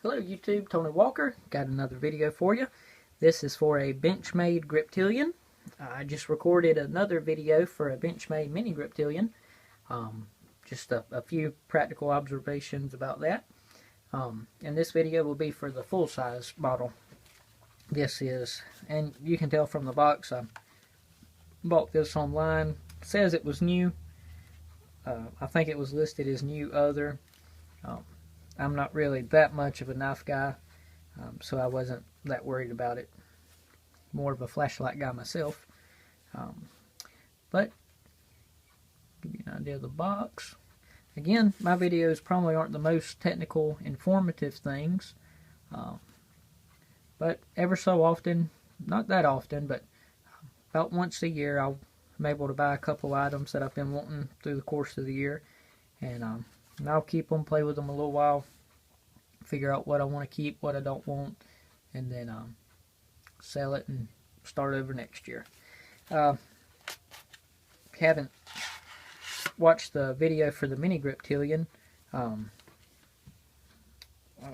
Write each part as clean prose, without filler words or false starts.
Hello YouTube, Tony Walker. Got another video for you. This is for a Benchmade Griptilian. I just recorded another video for a Benchmade mini Griptilian. Just a few practical observations about that. And this video will be for the full size model. This is, and you can tell from the box, I bought this online. It says it was new. I think it was listed as new other. I'm not really that much of a knife guy, so I wasn't that worried about it. More of a flashlight guy myself. But, give you an idea of the box. Again, my videos probably aren't the most technical, informative things. But ever so often, not that often, but about once a year, I'm able to buy a couple items that I've been wanting through the course of the year. And I'll keep them, play with them a little while, figure out what I want to keep, what I don't want, and then sell it and start over next year. If you haven't watched the video for the mini Griptilian, like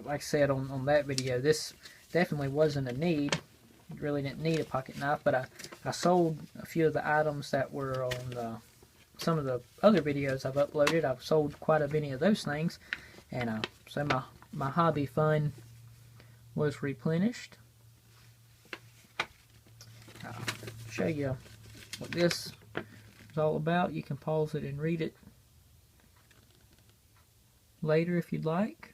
I said on that video, this definitely wasn't a need. Really didn't need a pocket knife, but I sold a few of the items that were on some of the other videos I've uploaded. I've sold quite a many of those things, and so my hobby fund was replenished. I'll show you what this is all about. You can pause it and read it later if you'd like.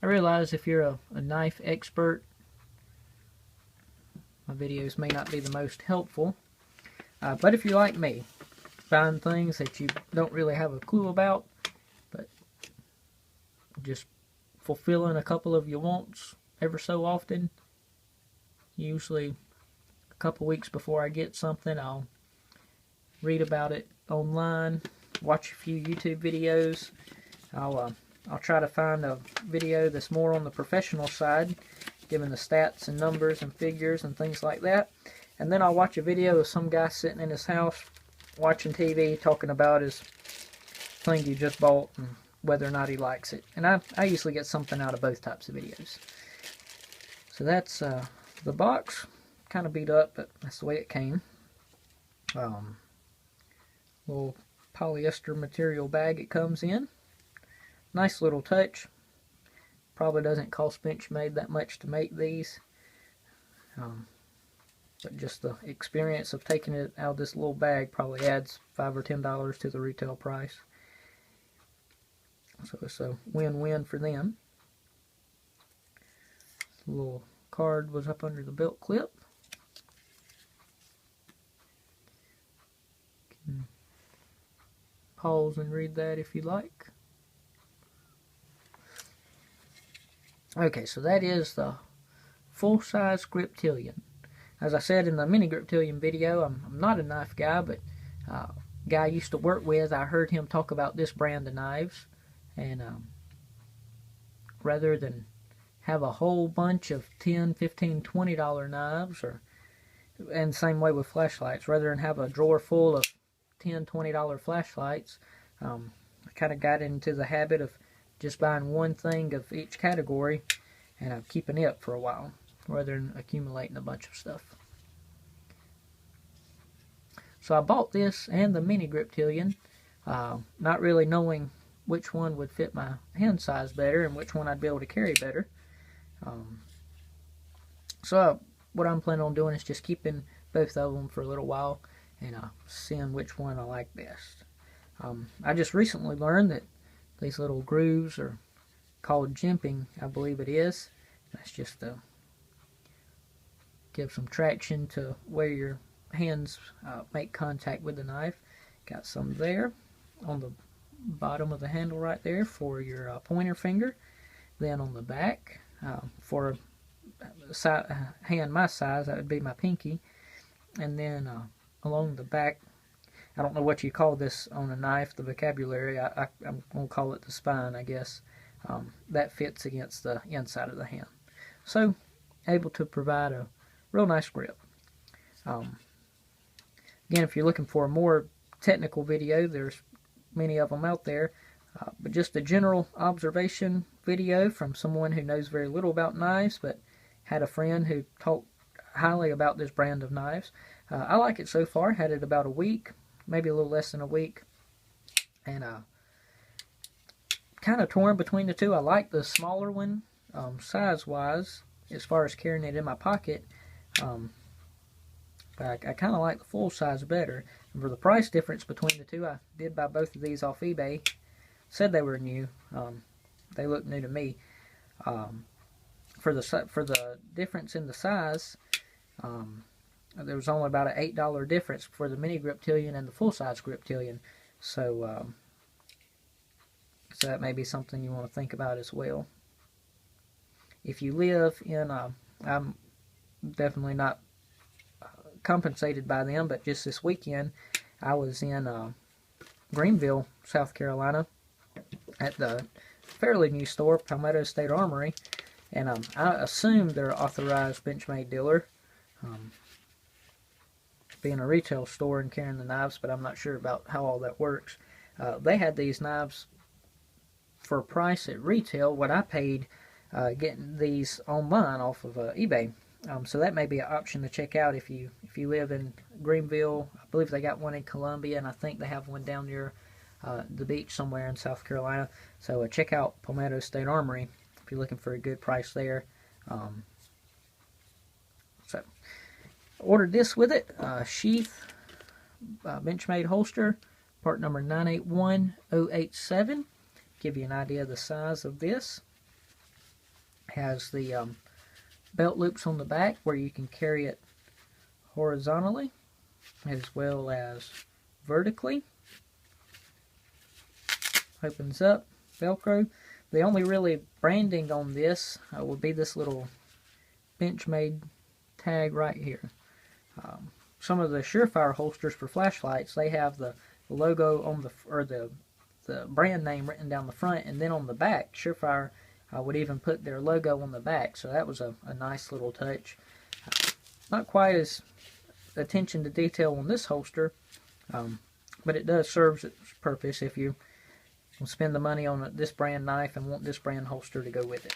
I realize if you're a knife expert, my videos may not be the most helpful, but if you're like me, find things that you don't really have a clue about, but just fulfilling a couple of your wants ever so often. Usually a couple weeks before I get something, I'll read about it online, watch a few YouTube videos. I'll try to find a video that's more on the professional side, giving the stats and numbers and figures and things like that. And then I'll watch a video of some guy sitting in his house watching TV, talking about his thing he just bought and whether or not he likes it. And I usually get something out of both types of videos. So that's the box. Kind of beat up, but that's the way it came. Little polyester material bag it comes in. Nice little touch. Probably doesn't cost Benchmade that much to make these. But just the experience of taking it out of this little bag probably adds $5 or $10 to the retail price. So it's a win-win for them. The little card was up under the belt clip. You can pause and read that if you like. Okay, so that is the full-size Griptilian. As I said in the mini Griptilian video, I'm not a knife guy, but guy I used to work with, I heard him talk about this brand of knives, and rather than have a whole bunch of $10, $15, $20 knives, and same way with flashlights, rather than have a drawer full of $10, $20 flashlights, I kind of got into the habit of just buying one thing of each category and keeping it for a while, rather than accumulating a bunch of stuff. So I bought this and the mini Griptilian, not really knowing which one would fit my hand size better and which one I'd be able to carry better. So what I'm planning on doing is just keeping both of them for a little while and seeing which one I like best. I just recently learned that these little grooves are called jimping, I believe it is. That's just to give some traction to where your hands make contact with the knife. Got some there on the bottom of the handle right there for your pointer finger. Then on the back for a hand my size, that would be my pinky. And then along the back, I don't know what you call this on a knife, the vocabulary, I'm going to call it the spine, I guess. That fits against the inside of the hand. So, able to provide a real nice grip. Again, if you're looking for a more technical video, there's many of them out there. But just a general observation video from someone who knows very little about knives, but had a friend who talked highly about this brand of knives. I like it so far. Had it about a week, maybe a little less than a week, and kind of torn between the two. I like the smaller one, size-wise, as far as carrying it in my pocket. But I kind of like the full size better. And for the price difference between the two, I did buy both of these off eBay. Said they were new. They look new to me. For the difference in the size, there was only about an $8 difference for the mini Griptilian and the full size Griptilian. So that may be something you want to think about as well. If you live in, I'm definitely not compensated by them, but just this weekend I was in Greenville, South Carolina, at the fairly new store, Palmetto State Armory, and I assume they're authorized Benchmade dealer, being a retail store and carrying the knives, but I'm not sure about how all that works. They had these knives for a price at retail what I paid getting these online off of eBay. So that may be an option to check out if you live in Greenville. I believe they got one in Columbia, and I think they have one down near the beach somewhere in South Carolina. So check out Palmetto State Armory if you're looking for a good price there. So ordered this with it, Sheath Benchmade holster, part number 981087. Give you an idea of the size of this. Has the belt loops on the back where you can carry it horizontally as well as vertically. Opens up, Velcro. The only really branding on this would be this little Benchmade tag right here. Some of the Surefire holsters for flashlights, they have the logo on the brand name written down the front, and then on the back, Surefire would even put their logo on the back, so that was a nice little touch. Not quite as attention to detail on this holster, but it does serve its purpose if you will spend the money on this brand knife and want this brand holster to go with it.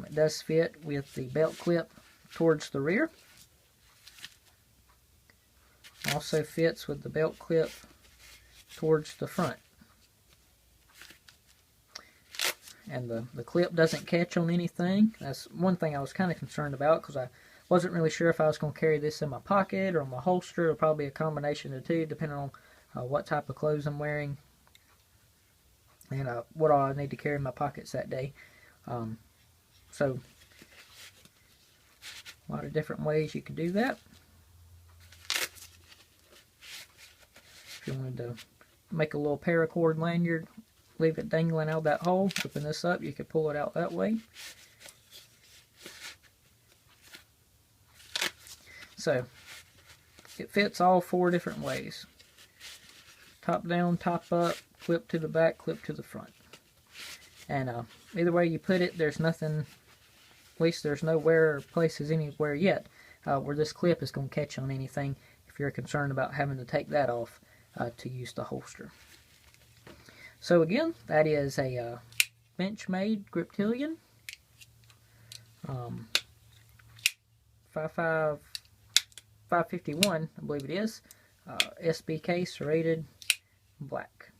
It does fit with the belt clip towards the rear. Also fits with the belt clip towards the front. And the clip doesn't catch on anything. That's one thing I was kind of concerned about, because I wasn't really sure if I was going to carry this in my pocket or my holster, or probably a combination of the two, depending on what type of clothes I'm wearing and what all I need to carry in my pockets that day. So a lot of different ways you could do that. If you wanted to make a little paracord lanyard, leave it dangling out that hole, open this up, you could pull it out that way. So it fits all four different ways. Top down, top up, clip to the back, clip to the front. And either way you put it, there's nothing, at least there's nowhere or places anywhere yet where this clip is going to catch on anything if you're concerned about having to take that off to use the holster. So again, that is a Benchmade Griptilian 551, I believe it is, SBK serrated black.